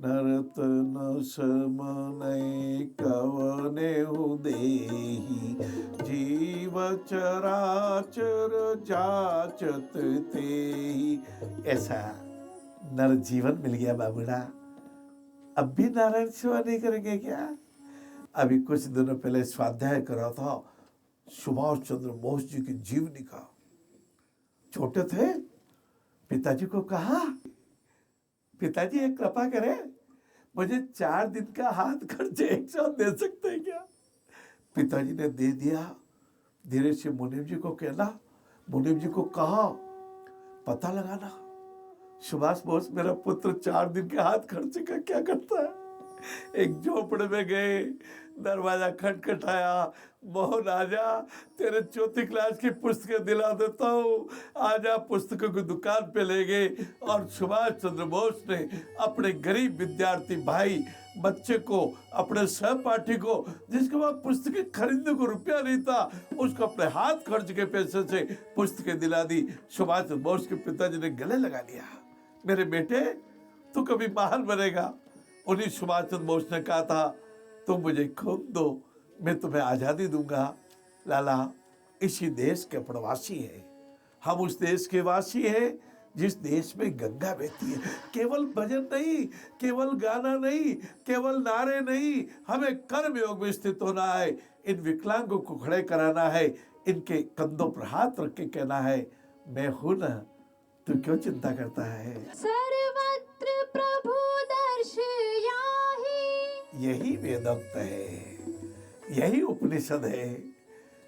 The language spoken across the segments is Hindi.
नरतन समनय कवने देहि जीव चराचर जाचत तेहि। ऐसा नर जीवन मिल गया बाबूड़ा। अब भी नारायण सेवा नहीं करेंगे क्या? अभी कुछ दिनों पहले स्वाध्याय करा था सुभाष चंद्र बोस जी की जीवनी का। छोटे थे, पिताजी को कहा, पिताजी एक कृपा करें, मुझे 4 दिन का हाथ खर्च एक साथ दे सकते हैं क्या? पिताजी ने दे दिया। धीरे से मुनीम जी को कहना, मुनीम जी को कहा पता लगाना सुभाष बोस मेरा पुत्र 4 दिन के हाथ खर्च का क्या करता है। एक झोपड़े में गए, दरवाजा खटखटाया, मोहन आजा, तेरे 4th क्लास की पुस्तकें दिला देता हूँ, आजा। पुस्तकों की दुकान पे ले गए और सुभाष चंद्र बोस ने अपने गरीब विद्यार्थी भाई बच्चे को, अपने सहपाठी को, जिसके पास पुस्तकें खरीदने को रुपया नहीं था, उसको अपने हाथ खर्च के पैसे से पुस्तकें दिला दी। सुभाष चंद्र बोस के पिताजी ने गले लगा लिया, मेरे बेटे तू कभी महान बनेगा। उन्हीं सुभाष चंद्र बोस ने कहा था, तुम मुझे खून दो, मैं तुम्हें आज़ादी दूंगा। लाला, इसी देश के प्रवासी हैं हम, उस देश के वासी हैं जिस देश में गंगा बहती है। केवल भजन नहीं, केवल गाना नहीं, केवल नारे नहीं, हमें कर्म योग में स्थित होना है। इन विकलांगों को खड़े कराना है, इनके कंधों पर हाथ रख के कहना है, मैं हूं ना, तू क्यों चिंता करता है। सर्वत्र प्रभु दर्श याहि, यही वेदोक्त है, यही उपनिषद है,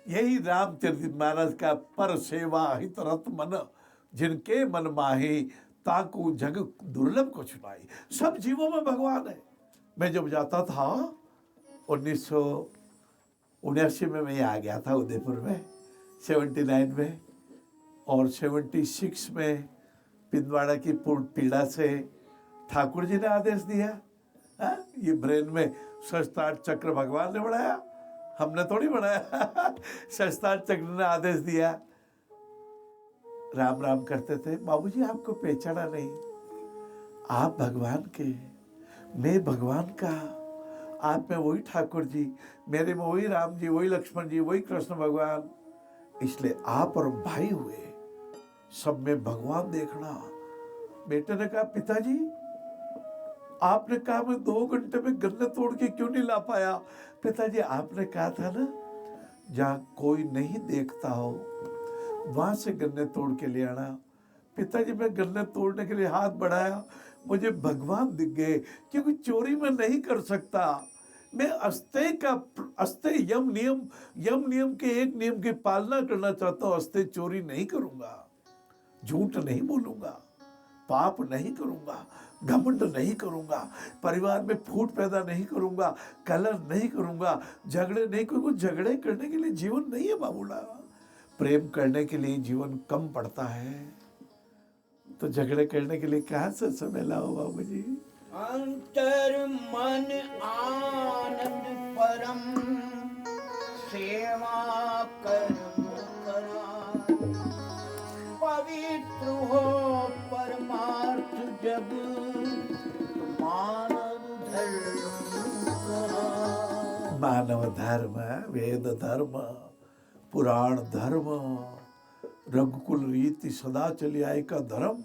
यही रामचरितमानस का पर सेवा हित रत मन, जिनके मन माही ताकू जग दुर्लभ को छुपाई। सब जीवों में भगवान है। मैं जब जाता था 1979 में, मैं आ गया था उदयपुर में, 79 में, और 76 में पिंदवाड़ा की पीड़ा से ठाकुर जी ने आदेश दिया, ये ब्रेन में सहस्त्रार्थ चक्र भगवान ने बढ़ाया, हमने थोड़ी बढ़ाया। सहस्त्रार्थ चक्र ने आदेश दिया। राम राम करते थे, बाबूजी आपको पहचाना नहीं, आप भगवान के, मैं भगवान का, आप में वही ठाकुर जी, मेरे में वही राम जी, वही लक्ष्मण जी, वही कृष्ण भगवान, इसलिए आप और भाई हुए, सब में भगवान देखना। बेटे ने कहा, पिताजी आपने कहा मैं 2 घंटे में गन्ने तोड़ के क्यों नहीं ला पाया। पिताजी आपने कहा था ना, जहां कोई नहीं देखता हो वहां से गन्ने तोड़ के ले आना। पिताजी मैं गन्ने तोड़ने के लिए हाथ बढ़ाया, मुझे भगवान दिख गए, क्योंकि चोरी मैं नहीं कर सकता। मैं अस्ते यम नियम के एक नियम की पालना करना चाहता हूँ। अस्ते चोरी नहीं करूंगा, झूठ नहीं बोलूंगा, पाप नहीं करूंगा, घमंड नहीं करूंगा, परिवार में फूट पैदा नहीं करूंगा, कलह नहीं करूंगा, झगड़े नहीं करूंगा। झगड़े करने के लिए जीवन नहीं है बाबूला, प्रेम करने के लिए जीवन कम पड़ता है, तो झगड़े करने के लिए कहाँ से समय लाओ बाबूजी। अंतर मन आनंद परम, सेवा कर्म करा, पवित्र हो परमार्थ जब, मानव धर्म करा। मानव धर्म, वेद धर्म, पुराण धर्म, रघुकुल रीति सदा चली आई का धर्म,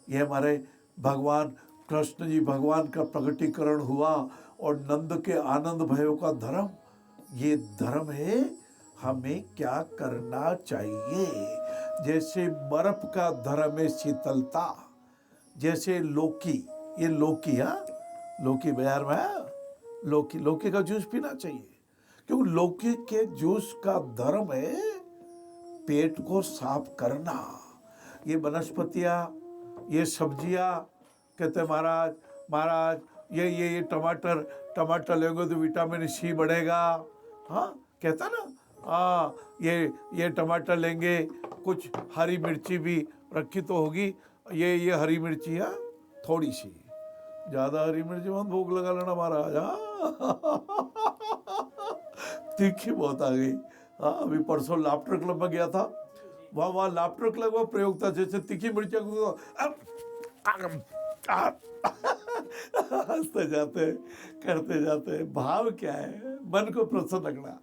ये हमारे भगवान कृष्ण जी, भगवान का प्रकटीकरण हुआ और नंद के आनंद भयो का धर्म, ये धर्म है। हमें क्या करना चाहिए? जैसे बर्फ का धर्म है शीतलता, जैसे लौकी, ये लौकी, लौकी बाजार में है, लौकी का जूस पीना चाहिए, क्योंकि लौकी के जूस का धर्म है पेट को साफ करना। ये वनस्पतियाँ, ये सब्जियाँ, कहते महाराज ये टमाटर लेंगे तो विटामिन सी बढ़ेगा, कहता ना, ये टमाटर लेंगे, कुछ हरी मिर्ची भी रखी तो होगी, ये हरी मिर्ची है, थोड़ी सी, ज़्यादा हरी मिर्ची मत भूख लगा लेना महाराज। तीखी बहुत आ गई। अभी परसों लाफ्टर क्लब में गया था, वहाँ लाफ्टर क्लब में प्रयोग था, जैसे तीखी मिर्ची हंसते जाते हैं, करते जाते हैं। भाव क्या है? मन को प्रसन्न रखना।